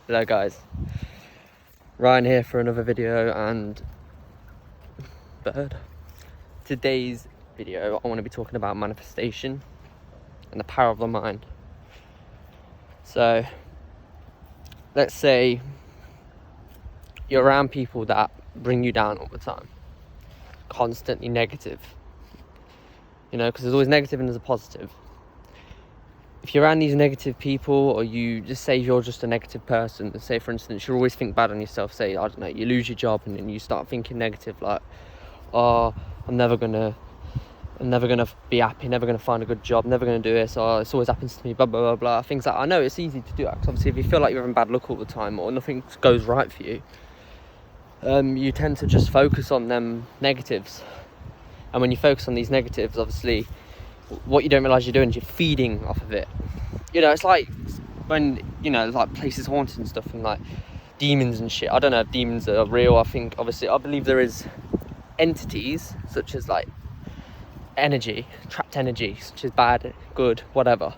Hello guys, Ryan here for another video and today's video I want to be talking about manifestation and the power of the mind. So let's say you're around people that bring you down all the time, constantly negative, because there's always negative and there's a positive. If you're around these negative people, or you just say you're just a negative person, say for instance you always think bad on yourself, say I don't know, you lose your job and then you start thinking negative, like, oh, I'm never gonna be happy, never gonna find a good job, never gonna do this, or this always happens to me, blah blah blah blah, things like that. I know it's easy to do that because obviously if you feel like you're having bad luck all the time or nothing goes right for you, you tend to just focus on them negatives. And when you focus on these negatives, obviously what you don't realize you're doing is you're feeding off of it. It's like when like places haunted and stuff, and like demons and shit. I don't know if demons are real. I believe there is entities such as like energy, trapped energy, such as bad, good, whatever.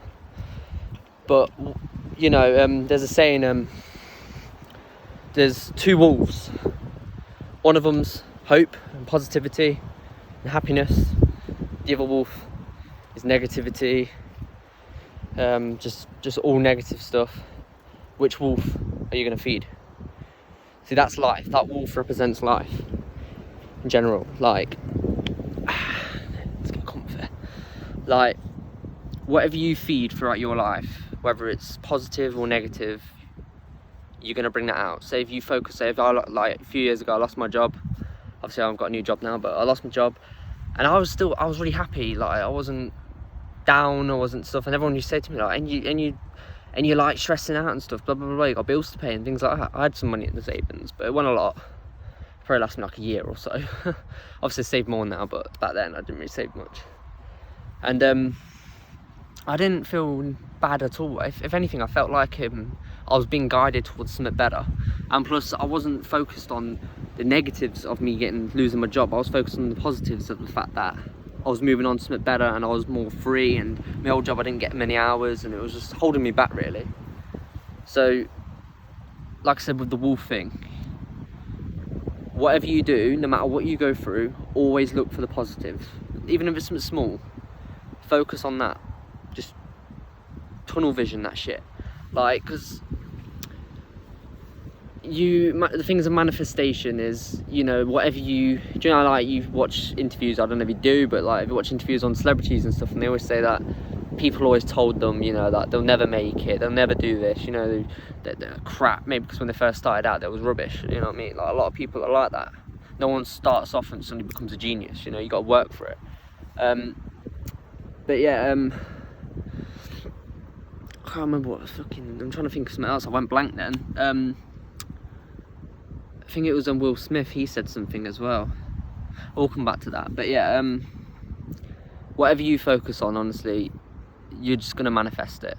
But there's a saying, there's two wolves. One of them's hope and positivity and happiness. The other wolf is negativity, just all negative stuff. Which wolf are you going to feed? See, that's life. That wolf represents life in general. Like, let's get comfy. Like, whatever you feed throughout your life, whether it's positive or negative, you're going to bring that out. Say if you focus, say if a few years ago I lost my job, obviously I've got a new job now, but I lost my job and I was really happy. Like, I wasn't down, I wasn't stuff, and everyone used to say to me like, and you like stressing out and stuff, blah blah blah, you got bills to pay and things like that. I had some money in the savings, but it went a lot. Probably lasted me like a year or so. Obviously I saved more now, but back then I didn't really save much. And I didn't feel bad at all. If anything, I felt like I was being guided towards something better. And plus, I wasn't focused on the negatives of me losing my job. I was focused on the positives of the fact that I was moving on to something better and I was more free, and my old job I didn't get many hours and it was just holding me back really. So like I said with the wolf thing, whatever you do, no matter what you go through, always look for the positive. Even if it's something small, focus on that. Just tunnel vision that shit. Like, because the things of manifestation is, whatever you like, you watch interviews, I don't know if you do, but like if you watch interviews on celebrities and stuff, and they always say that people always told them, that they'll never make it, they'll never do this, they're crap, maybe because when they first started out that was rubbish, you know what I mean? Like, a lot of people are like that. No one starts off and suddenly becomes a genius, you got to work for it. But yeah, I can't remember what I'm trying to think of something else. I went blank then. I think it was on Will Smith, he said something as well. We'll come back to that. But yeah, whatever you focus on, honestly, you're just going to manifest it.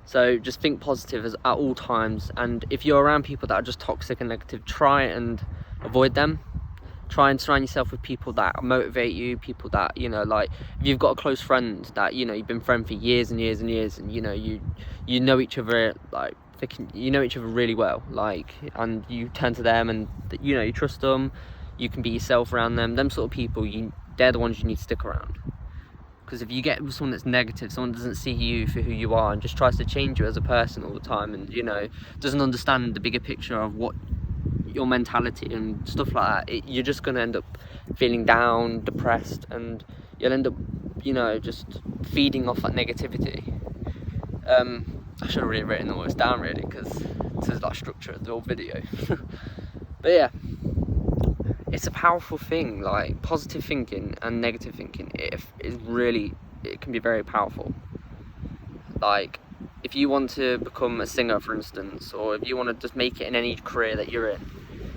So just think positive at all times. And if you're around people that are just toxic and negative, try and avoid them. Try and surround yourself with people that motivate you, people that, like, if you've got a close friend that, you've been friends for years and years and years, and, you know each other, like, you know each other really well, like, and you turn to them and, you trust them, you can be yourself around them. Them sort of people, they're the ones you need to stick around. Because if you get with someone that's negative, someone doesn't see you for who you are and just tries to change you as a person all the time, and, doesn't understand the bigger picture of what your mentality and stuff like that, you're just going to end up feeling down, depressed, and you'll end up, just feeding off that negativity. I should have really written all this down really, because this is like structure of the whole video. But yeah, it's a powerful thing. Like, positive thinking and negative thinking, it can be very powerful. Like, if you want to become a singer, for instance, or if you want to just make it in any career that you're in,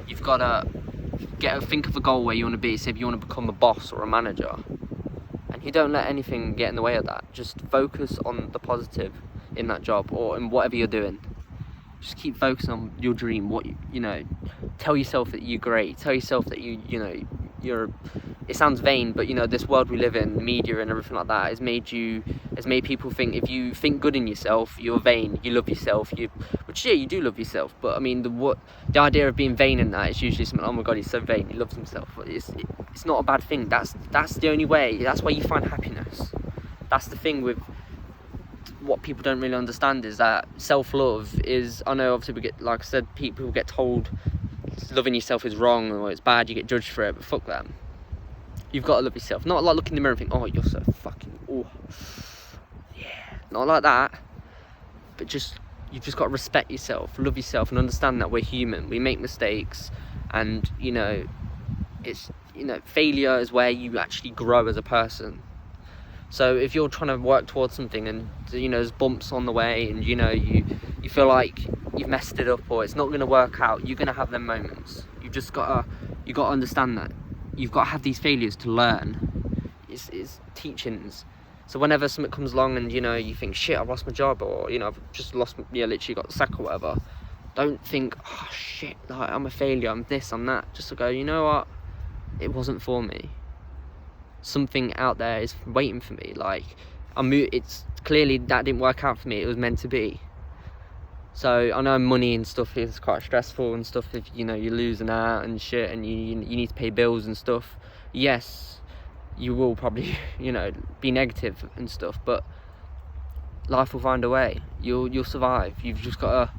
you've got to think of a goal where you want to be. Say if you want to become a boss or a manager, and you don't let anything get in the way of that. Just focus on the positive in that job or in whatever you're doing. Just keep focusing on your dream. Tell yourself that you're great. Tell yourself that you're it sounds vain, but you know, this world we live in, the media and everything like that, has made people think if you think good in yourself, you're vain, you love yourself, which yeah, you do love yourself, but I mean, the idea of being vain in that is usually something, oh my god, he's so vain, he loves himself. But it's not a bad thing. That's the only way, that's where you find happiness. That's the thing with what people don't really understand, is that self-love is, I know obviously we get, like I said, people get told loving yourself is wrong or it's bad, you get judged for it, but fuck that. You've got to love yourself. Not like look in the mirror and think, oh, you're so fucking, oh yeah, not like that, but you've just got to respect yourself, love yourself, and understand that we're human, we make mistakes, and you know, it's, you know, failure is where you actually grow as a person. So if you're trying to work towards something and, you know, there's bumps on the way and, you know, you feel like you've messed it up or it's not going to work out, you're going to have them moments. You've got to understand that you've got to have these failures to learn. It's teachings. So whenever something comes along and, you know, you think, shit, I've lost my job, or, you know, I've just literally got the sack or whatever, don't think, oh shit, like, I'm a failure, I'm this, I'm that. Just to go, you know what, it wasn't for me. Something out there is waiting for me. Like, it's clearly that didn't work out for me, it was meant to be. So I know money and stuff is quite stressful and stuff, if, you know, you're losing out and shit and you need to pay bills and stuff. Yes, you will probably, you know, be negative and stuff, but life will find a way. You'll survive. You've just got to,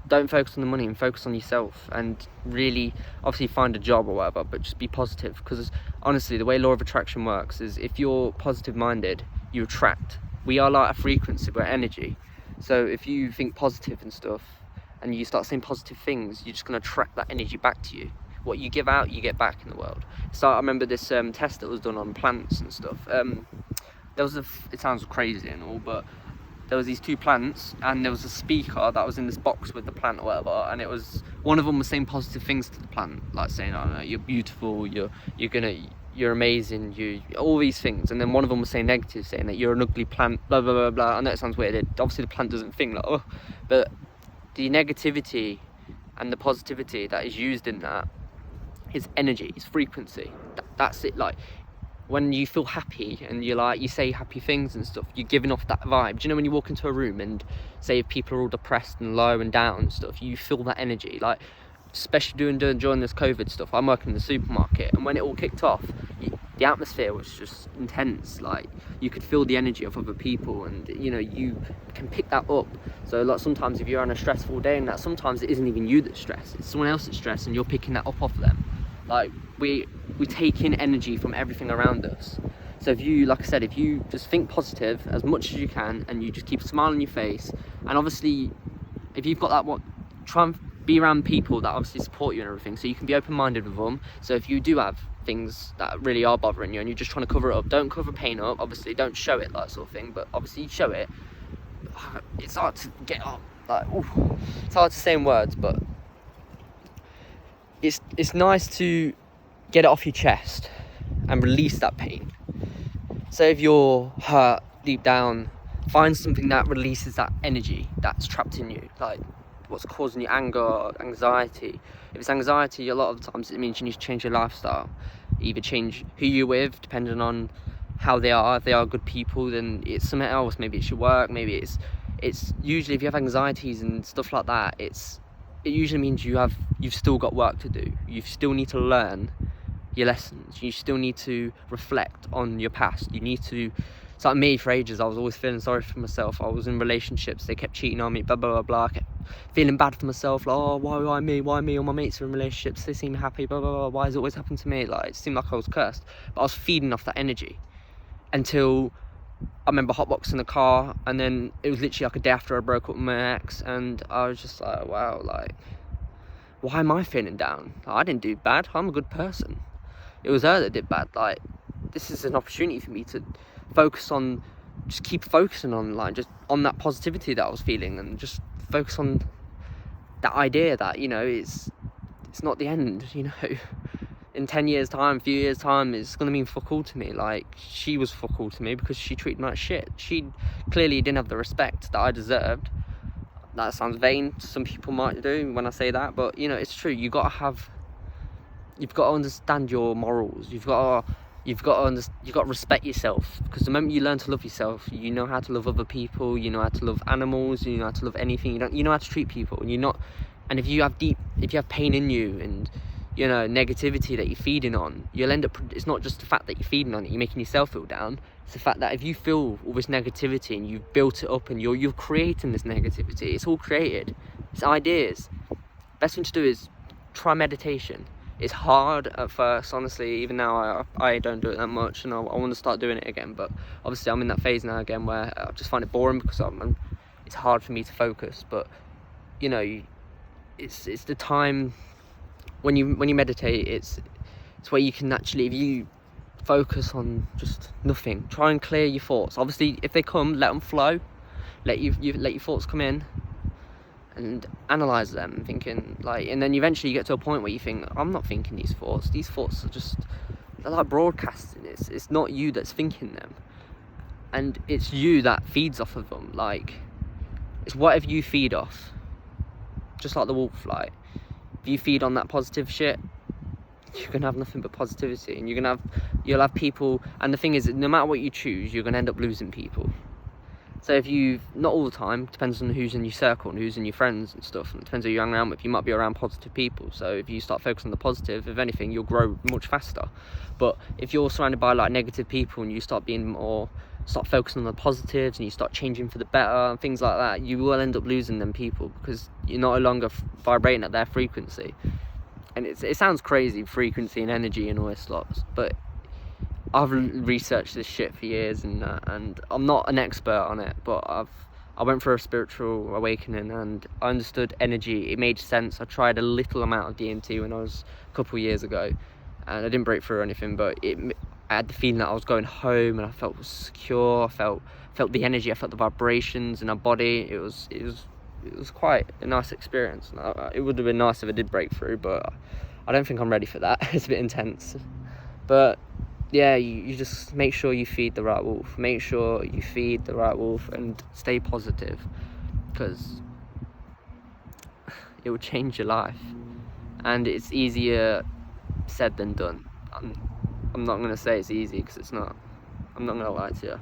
don't focus on the money and focus on yourself, and really obviously find a job or whatever, but just be positive, because honestly the way law of attraction works is if you're positive minded, you attract. We are like a frequency, we're energy. So if you think positive and stuff and you start saying positive things, you're just going to attract that energy back to you. What you give out, you get back in the world. So I remember this test that was done on plants and stuff. There was it sounds crazy and all, but there was these two plants and there was a speaker that was in this box with the plant or whatever, and it was, one of them was saying positive things to the plant, like saying, I don't know, you're beautiful, you're amazing, you, all these things, and then one of them was saying negative, saying that you're an ugly plant, blah blah blah blah. I know it sounds weird, obviously the plant doesn't think like, oh, but the negativity and the positivity that is used in that is energy, it's frequency. That's it. Like, when you feel happy and you say happy things and stuff, you're giving off that vibe. Do you know when you walk into a room and say if people are all depressed and low and down and stuff, you feel that energy? Like, especially during this COVID stuff, I'm working in the supermarket, and when it all kicked off, the atmosphere was just intense. Like, you could feel the energy of other people, and you know, you can pick that up. So like, sometimes if you're on a stressful day and that, sometimes it isn't even you that's stressed, it's someone else that's stressed, and you're picking that up off them. Like, we take in energy from everything around us. So if you, like I said, if you just think positive as much as you can, and you just keep a smile on your face, and obviously if you've got that, try and be around people that obviously support you and everything, so you can be open-minded with them. So if you do have things that really are bothering you and you're just trying to cover it up, don't cover pain up, obviously don't show it, that sort of thing, but obviously show it. It's hard to get up, like, ooh, it's hard to say in words, but it's nice to get it off your chest and release that pain. So if you're hurt deep down, find something that releases that energy that's trapped in you, like what's causing you anger, anxiety. If it's anxiety, a lot of the times it means you need to change your lifestyle, either change who you're with, depending on how they are. If they are good people, then it's something else. Maybe it's your work, maybe it's usually, if you have anxieties and stuff like that, it usually means you've still got work to do. You still need to learn your lessons. You still need to reflect on your past. You need to, it's like me for ages, I was always feeling sorry for myself. I was in relationships, they kept cheating on me, blah blah blah blah. I kept feeling bad for myself, like, oh, why me, all my mates are in relationships, they seem happy, blah blah blah, why has it always happened to me? Like, it seemed like I was cursed, but I was feeding off that energy until I remember hotboxing the car, and then it was literally like a day after I broke up with my ex, and I was just like, wow, like, why am I feeling down? Like, I didn't do bad, I'm a good person. It was her that did bad. Like, this is an opportunity for me to focus on, just keep focusing on, like, just on that positivity that I was feeling, and just focus on that idea that, you know, it's not the end, you know. In 10 years time, few years time, it's gonna mean fuck all to me. Like, she was fuck all to me because she treated me like shit. She clearly didn't have the respect that I deserved. That sounds vain, some people might do when I say that, but you know, it's true. You gotta have you've got to understand your morals. You've got to respect yourself, because the moment you learn to love yourself, you know how to love other people, you know how to love animals, you know how to love anything, you know how to treat people. And if you have pain in you, and you know, negativity that you're feeding on, you'll end up, it's not just the fact that you're feeding on it, you're making yourself feel down. It's the fact that if you feel all this negativity and you've built it up and you're creating this negativity, it's all created, it's ideas. Best thing to do is try meditation. It's hard at first, honestly. Even now I don't do it that much, and I want to start doing it again, but obviously I'm in that phase now again where I just find it boring, because it's hard for me to focus. But you know, it's the time when you meditate, it's where you can actually, if you focus on just nothing, try and clear your thoughts. Obviously if they come, let them flow, let your thoughts come in and analyze them, thinking like, and then eventually you get to a point where you think, I'm not thinking these thoughts are just, they're like broadcasting. It's not you that's thinking them, and it's you that feeds off of them. Like, it's whatever you feed off, just like the wolf. Like, if you feed on that positive shit, you're gonna have nothing but positivity, and you'll have people. And the thing is, no matter what you choose, you're gonna end up losing people. So if you, not all the time, depends on who's in your circle and who's in your friends and stuff, and it depends who you hang around with. You might be around positive people, so if you start focusing on the positive, if anything, you'll grow much faster. But if you're surrounded by like negative people and you start focusing on the positives and you start changing for the better and things like that, you will end up losing them people, because you're no longer vibrating at their frequency. And it sounds crazy, frequency and energy and all this lot, but I've researched this shit for years, and I'm not an expert on it, but I went through a spiritual awakening and I understood energy. It made sense. I tried a little amount of DMT when I was a couple of years ago, and I didn't break through or anything, but I had the feeling that I was going home, and I felt secure. I felt the energy. I felt the vibrations in my body. It was quite a nice experience. It would have been nice if I did break through, but I don't think I'm ready for that. It's a bit intense. But yeah, you just make sure you feed the right wolf. Make sure you feed the right wolf and stay positive, because it will change your life. And it's easier said than done. I'm not going to say it's easy, because it's not. I'm not going to lie to you.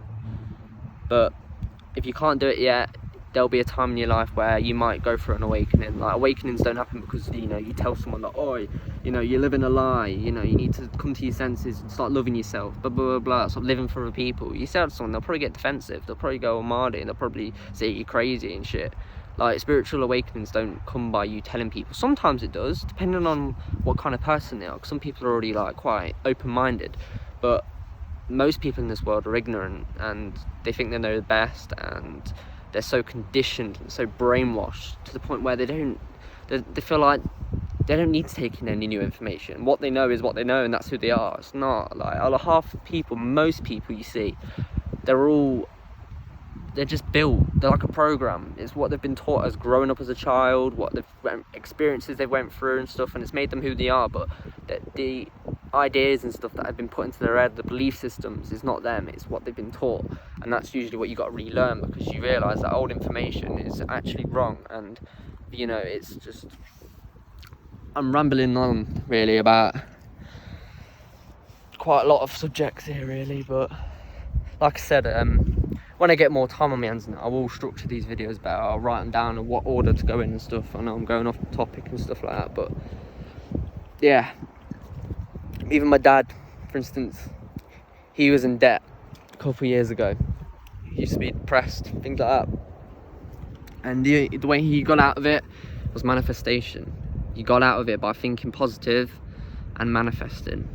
But if you can't do it yet, there'll be a time in your life where you might go through an awakening. Like, awakenings don't happen because, you know, you tell someone that, oh, you know, you're living a lie, you know, you need to come to your senses and start loving yourself, blah blah blah blah, stop living for other people. You say that to someone, they'll probably get defensive, they'll probably go all mardy, and they'll probably say you're crazy and shit. Like, spiritual awakenings don't come by you telling people. Sometimes it does, depending on what kind of person they are, because some people are already like quite open-minded, but most people in this world are ignorant, and they think they know the best, and they're so conditioned and so brainwashed to the point where they feel like they don't need to take in any new information. What they know is what they know, and that's who they are. It's not like half the people, most people you see, they're just built. They're like a program. It's what they've been taught as growing up as a child, what experiences they went through and stuff, and it's made them who they are. But the ideas and stuff that have been put into their head, the belief systems, is not them, it's what they've been taught. And that's usually what you got to relearn, because you realise that old information is actually wrong. And you know, it's just, I'm rambling on really about quite a lot of subjects here really, but like I said, when I get more time on my hands, I will structure these videos better. I'll write them down and what order to go in and stuff. I know I'm going off topic and stuff like that, but yeah, even my dad, for instance, he was in debt a couple of years ago. He used to be depressed, things like that, and the way he got out of it was manifestation. He got out of it by thinking positive and manifesting.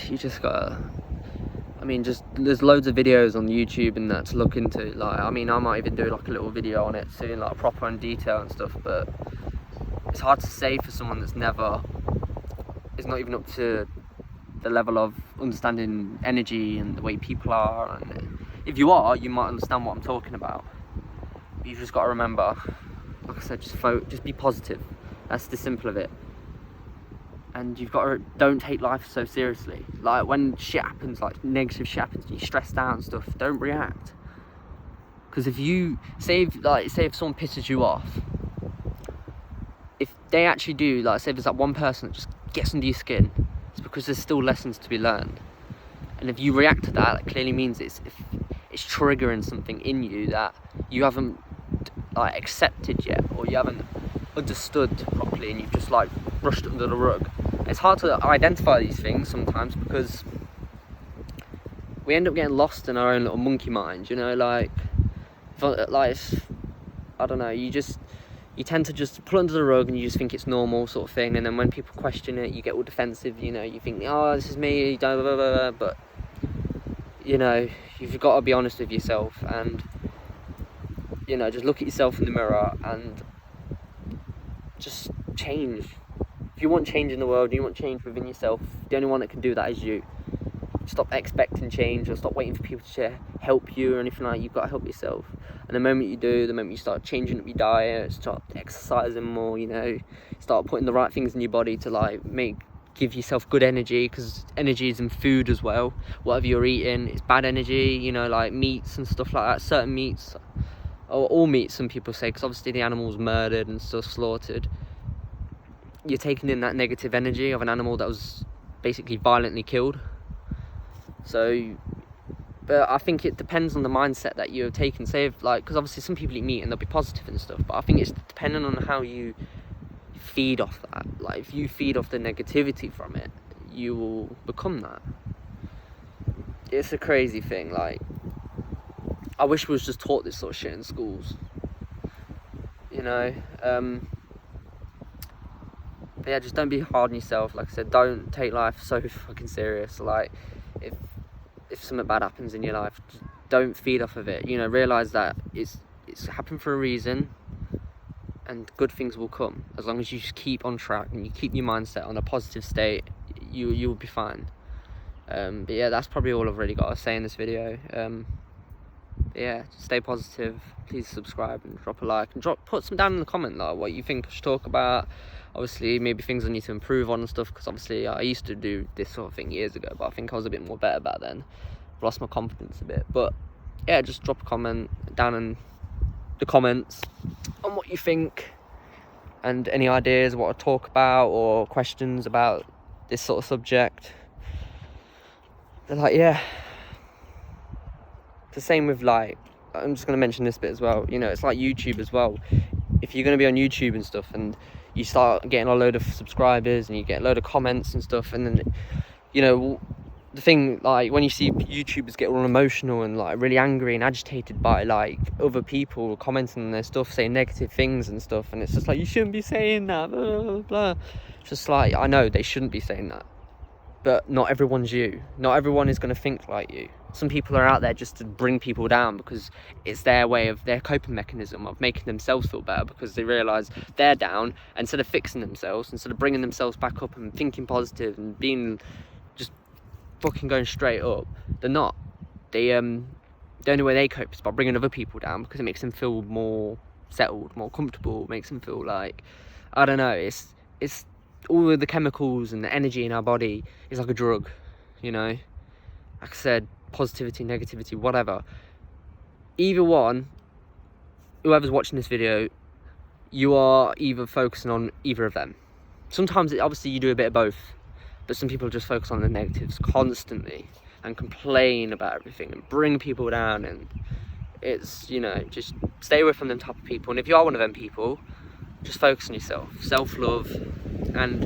You just gotta, I mean, just, there's loads of videos on YouTube and that to look into. Like, I mean, I might even do like a little video on it soon, like proper in detail and stuff, but it's hard to say for someone that's is not even up to the level of understanding energy and the way people are. And if you are, you might understand what I'm talking about. But you've just got to remember, like I said, just be positive. That's the simple of it. And you've got to, don't take life so seriously. Like, when shit happens, like negative shit happens, you stress out and stuff, don't react. Because if you, say if someone pisses you off, if they actually do, like, say there's that one person that just gets under your skin, it's because there's still lessons to be learned. And if you react to that, that clearly means it's triggering something in you that you haven't, like, accepted yet, or you haven't understood properly, and you've just, like, brushed it under the rug. It's hard to identify these things sometimes because we end up getting lost in our own little monkey mind, you know, like I don't know, you tend to just put it under the rug and you just think it's normal sort of thing, and then when people question it, you get all defensive, you know, you think, oh, this is me, blah, blah, blah, blah. But, you know, you've got to be honest with yourself, and, you know, just look at yourself in the mirror and just change. If you want change in the world, you want change within yourself, the only one that can do that is you. Stop expecting change, or stop waiting for people to help you or anything like that. You've got to help yourself. And the moment you do, the moment you start changing up your diet, start exercising more, you know, start putting the right things in your body to, like, give yourself good energy, because energy is in food as well. Whatever you're eating, it's bad energy, you know, like meats and stuff like that. Certain meats, or all meats, some people say, because obviously the animal's murdered and still slaughtered. You're taking in that negative energy of an animal that was basically violently killed. So, but I think it depends on the mindset that you're taking. Say, because obviously some people eat meat and they'll be positive and stuff, but I think it's depending on how you feed off that. Like, if you feed off the negativity from it, you will become that. It's a crazy thing. Like, I wish we was just taught this sort of shit in schools, you know. But yeah, just don't be hard on yourself. Like I said, don't take life so fucking serious. Like, if something bad happens in your life, just don't feed off of it. You know, realise that it's happened for a reason, and good things will come. As long as you just keep on track and you keep your mindset on a positive state, you'll be fine. But yeah, that's probably all I've really got to say in this video. Yeah, stay positive. Please subscribe and drop a like, and put some down in the comment, like, what you think I should talk about. Obviously, maybe things I need to improve on and stuff, because obviously I used to do this sort of thing years ago, but I think I was a bit more better back then. I've lost my confidence a bit. But yeah, just drop a comment down in the comments on what you think, and any ideas what to talk about, or questions about this sort of subject. But, like, yeah, the same with, like, I'm just going to mention this bit as well, you know, it's like YouTube as well. If you're going to be on YouTube and stuff, and you start getting a load of subscribers and you get a load of comments and stuff, and then, you know, the thing, like, when you see YouTubers get all emotional and, like, really angry and agitated by, like, other people commenting on their stuff, saying negative things and stuff, and it's just like, you shouldn't be saying that, blah, blah, blah. Just like, I know they shouldn't be saying that, but not everyone's you. Not everyone is going to think like you. Some people are out there just to bring people down, because it's their way of, their coping mechanism of making themselves feel better, because they realise they're down. Instead of fixing themselves, instead of bringing themselves back up and thinking positive and being just fucking going straight up, they're not. The only way they cope is by bringing other people down, because it makes them feel more settled, more comfortable, makes them feel like, I don't know, it's all of the chemicals and the energy in our body is like a drug, you know. Like I said, positivity, negativity, whatever. Either one, whoever's watching this video, you are either focusing on either of them. Sometimes, obviously, you do a bit of both, but some people just focus on the negatives constantly and complain about everything and bring people down, and it's, you know, just stay away from them type of people. And if you are one of them people, just focus on yourself, self-love, and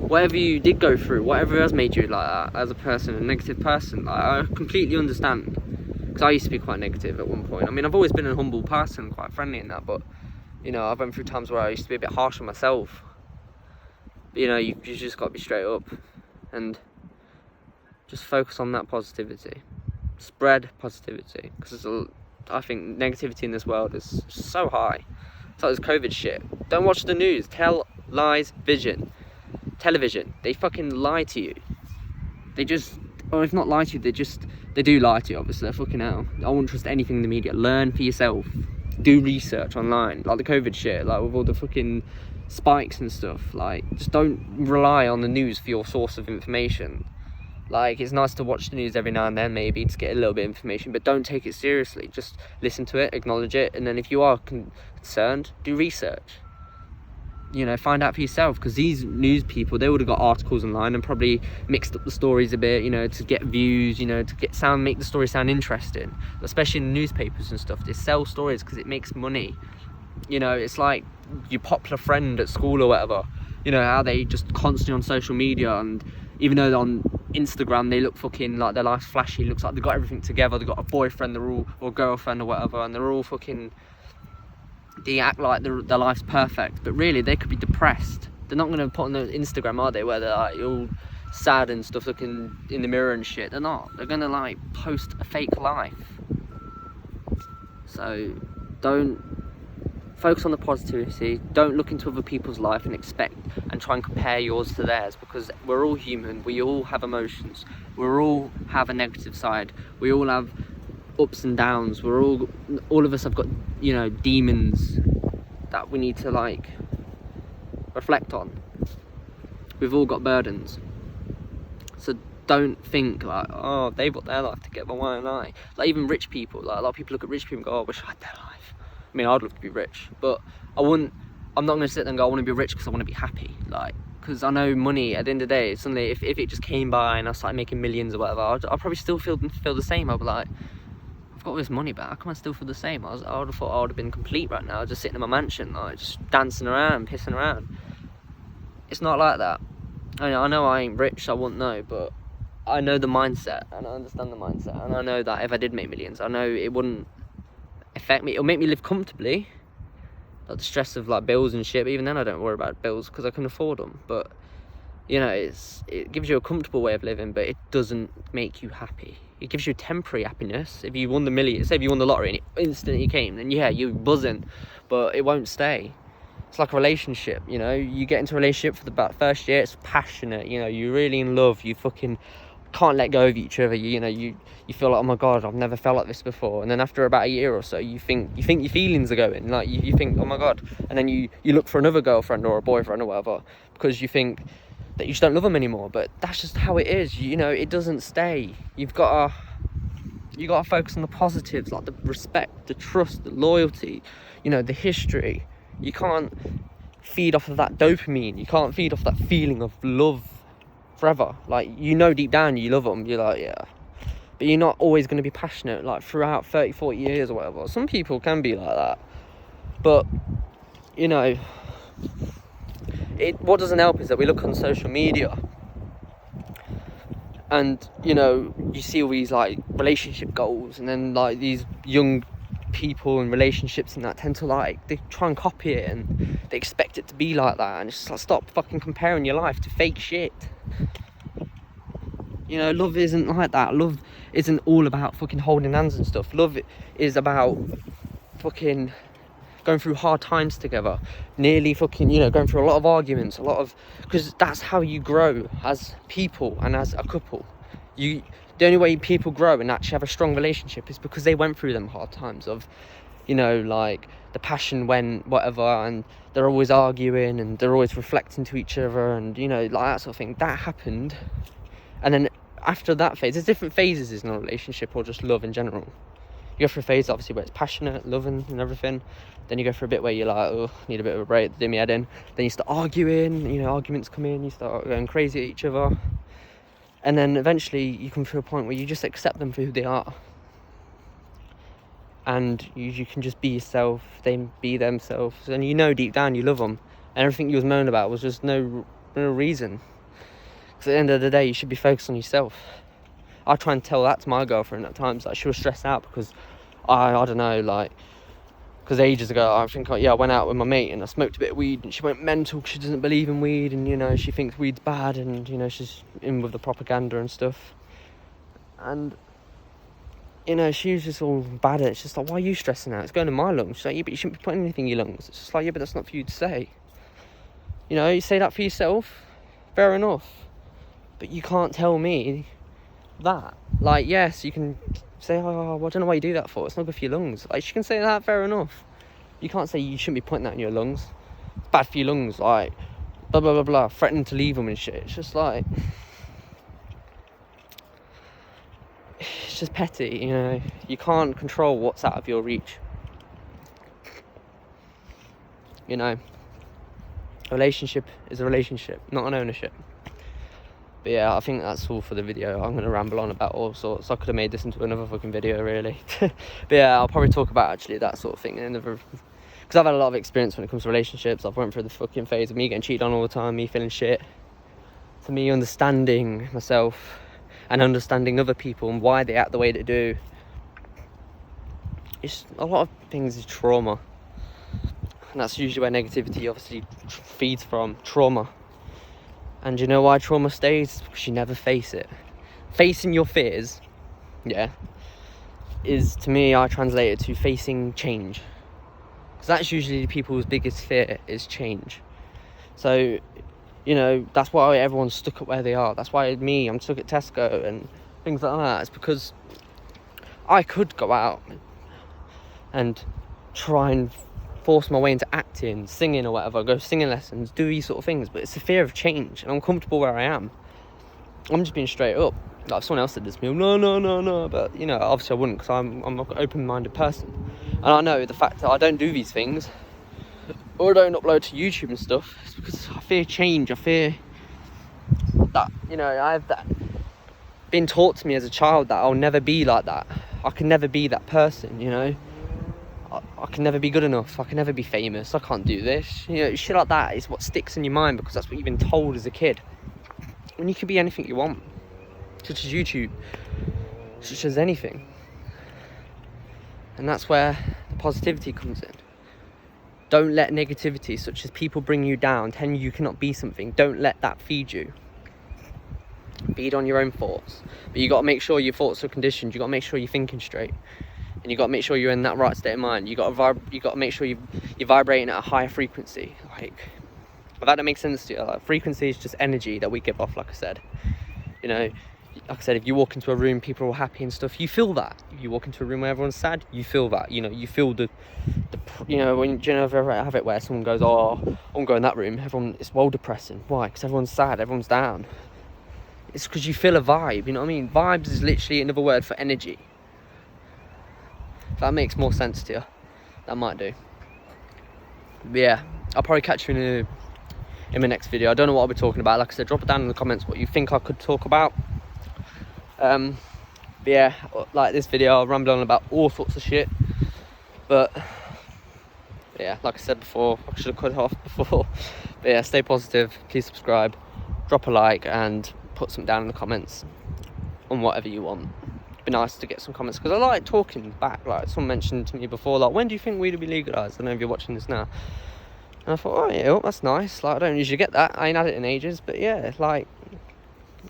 whatever you did go through, whatever has made you like that as a person, a negative person, like, I completely understand, because I used to be quite negative at one point. I mean, I've always been a humble person, quite friendly and that, but, you know, I've went through times where I used to be a bit harsh on myself. But, you know, you just got to be straight up and just focus on that positivity. Spread positivity, because I think negativity in this world is so high. It's like this COVID shit. Don't watch the news. Tell lies, television. They fucking lie to you. They just, or if not lie to you, they do lie to you, obviously. They're fucking hell. I wouldn't trust anything in the media. Learn for yourself. Do research online. Like the COVID shit, like with all the fucking spikes and stuff. Like, just don't rely on the news for your source of information. Like, it's nice to watch the news every now and then, maybe, to get a little bit of information, but don't take it seriously. Just listen to it, acknowledge it, and then if you are concerned, do research. you know, find out for yourself, because these news people, they would have got articles online and probably mixed up the stories a bit, you know, to get views, you know, to make the story sound interesting. Especially in newspapers and stuff, they sell stories because it makes money. You know, it's like your popular friend at school or whatever, you know, how they just constantly on social media, and even though on Instagram they look fucking like their life's flashy, looks like they've got everything together, they've got a boyfriend, they're all, or girlfriend or whatever, and they're all fucking, they act like their life's perfect, but really they could be depressed. They're not going to put on their Instagram, are they, where they're like all sad and stuff, looking in the mirror and shit. They're not. They're going to like post a fake life. So don't focus on the positivity. Don't look into other people's life and expect and try and compare yours to theirs, because we're all human. We all have emotions. We all have a negative side. We all have ups and downs. We're all of us have got, you know, demons that we need to like reflect on. We've all got burdens. So don't think like, oh, they've got their life together, why don't I? Like even rich people, like a lot of people look at rich people and go, oh, I wish I had their life. I mean, I'd love to be rich, but I'm not going to sit there and go, I want to be rich because I want to be happy. Like, because I know money at the end of the day, suddenly if it just came by and I started making millions or whatever, I'd probably still feel the same. I'd be like, I've got all this money, but how come I still feel the same? I would have thought I would have been complete right now, just sitting in my mansion, like just dancing around, pissing around. It's not like that. I know I ain't rich, I wouldn't know, but I know the mindset, and I understand the mindset, and I know that if I did make millions, I know it wouldn't affect me. It'll make me live comfortably, like the stress of like bills and shit, but even then I don't worry about bills because I can afford them. But you know, it gives you a comfortable way of living, but it doesn't make you happy. It gives you temporary happiness. If you won the million, say if you won the lottery and it instantly came, then yeah, you're buzzing, but it won't stay. It's like a relationship, you know, you get into a relationship for the first year, it's passionate, you know, you're really in love, you fucking can't let go of each other, you know, you feel like, oh my god, I've never felt like this before. And then after about a year or so, you think your feelings are going, like you think, oh my god, and then you look for another girlfriend or a boyfriend or whatever, because you think that you just don't love them anymore. But that's just how it is, you know, it doesn't stay. You gotta focus on the positives, like the respect, the trust, the loyalty, you know, the history. You can't feed off of that dopamine, you can't feed off that feeling of love forever. Like, you know, deep down you love them, you're like, yeah, but you're not always going to be passionate like throughout 30-40 years or whatever. Some people can be like that, but you know, what doesn't help is that we look on social media and, you know, you see all these like relationship goals, and then like these young people and relationships and that tend to like, they try and copy it and they expect it to be like that, and it's just like, stop fucking comparing your life to fake shit. You know, love isn't like that. Love isn't all about fucking holding hands and stuff. Love is about fucking going through hard times together, nearly fucking, you know, going through a lot of arguments, because that's how you grow as people and as a couple. The only way people grow and actually have a strong relationship is because they went through them hard times of, you know, like the passion went whatever, and they're always arguing and they're always reflecting to each other, and you know, like that sort of thing. That happened, and then after that phase, there's different phases in a relationship or just love in general. You go through a phase obviously where it's passionate, loving and everything. Then you go for a bit where you're like, oh, need a bit of a break, dim your head in. Then you start arguing, you know, arguments come in, you start going crazy at each other. And then eventually you come to a point where you just accept them for who they are. And you can just be yourself, they be themselves. And you know deep down you love them. And everything you was moaning about was just no reason. Because at the end of the day, you should be focused on yourself. I try and tell that to my girlfriend at times, like she was stressed out because I don't know, like, because ages ago I think I went out with my mate and I smoked a bit of weed and she went mental because she doesn't believe in weed, and you know, she thinks weed's bad, and you know, she's in with the propaganda and stuff, and you know, she was just all bad at it. It's just like, why are you stressing out? It's going in my lungs. She's like, yeah, but you shouldn't be putting anything in your lungs. It's just like, yeah, but that's not for you to say. You know, you say that for yourself, fair enough, but you can't tell me that. Like, yes, you can say, oh, well, I don't know why you do that for, it's not good for your lungs. Like, she can say that, fair enough. You can't say you shouldn't be putting that in your lungs, it's bad for your lungs, like blah blah blah blah, threatening to leave them and shit. It's just like, it's just petty, you know. You can't control what's out of your reach, you know. relationship is a relationship, not an ownership. But yeah, I think that's all for the video. I'm going to ramble on about all sorts. I could have made this into another fucking video, really. But yeah, I'll probably talk about actually that sort of thing in another, because I've had a lot of experience when it comes to relationships. I've went through the fucking phase of me getting cheated on all the time, me feeling shit, to me understanding myself and understanding other people and why they act the way they do. It's a lot of things is trauma, and that's usually where negativity obviously feeds from, trauma. And you know why trauma stays? Because you never face it. Facing your fears, yeah, is, to me, I translate it to facing change. Because that's usually people's biggest fear, is change. So, you know, that's why everyone's stuck at where they are. That's why I'm stuck at Tesco and things like that. It's because I could go out and try and force my way into acting, singing or whatever, go singing lessons, do these sort of things, but it's the fear of change, and I'm comfortable where I am. I'm just being straight up. Like, if someone else said this to me, no, but you know, obviously I wouldn't, because I'm an open-minded person, and I know the fact that I don't do these things or I don't upload to YouTube and stuff, it's because I fear change. I fear that, you know, I have that been taught to me as a child that I'll never be like that. I can never be that person, you know. I can never be good enough, I can never be famous, I can't do this, you know, shit like that is what sticks in your mind, because that's what you've been told as a kid. When you can be anything you want, such as YouTube, such as anything. And that's where the positivity comes in. Don't let negativity, such as people bring you down, telling you cannot be something, don't let that feed you. Feed on your own thoughts, but you got to make sure your thoughts are conditioned, you got to make sure you're thinking straight. And you got to make sure you're in that right state of mind. You got to make sure you're vibrating at a higher frequency. Like, if that makes sense to you, like, frequency is just energy that we give off. Like I said, you know, like I said, if you walk into a room, people are all happy and stuff, you feel that. If you walk into a room where everyone's sad, you feel that. You know, you feel the you know, when you know, ever have it where someone goes, oh, I'm going in that room, everyone, it's well depressing. Why? Because everyone's sad, everyone's down. It's because you feel a vibe. You know what I mean? Vibes is literally another word for energy. If that makes more sense to you, that might do. But yeah, I'll probably catch you in my next video. I don't know what I'll be talking about. Like I said, drop it down in the comments what you think I could talk about. But yeah, like this video, I'll ramble on about all sorts of shit. But yeah, like I said before, I should have cut it off before. But yeah, stay positive, please subscribe, drop a like, and put something down in the comments on whatever you want. Be nice to get some comments, because I like talking back. Like, someone mentioned to me before, like, when do you think weed will be legalized? I don't know if you're watching this now. And I thought, oh yeah, well, that's nice. Like, I don't usually get that, I ain't had it in ages, but yeah, like,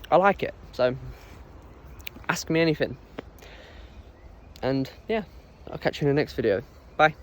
I like it. So ask me anything, and yeah, I'll catch you in the next video. Bye.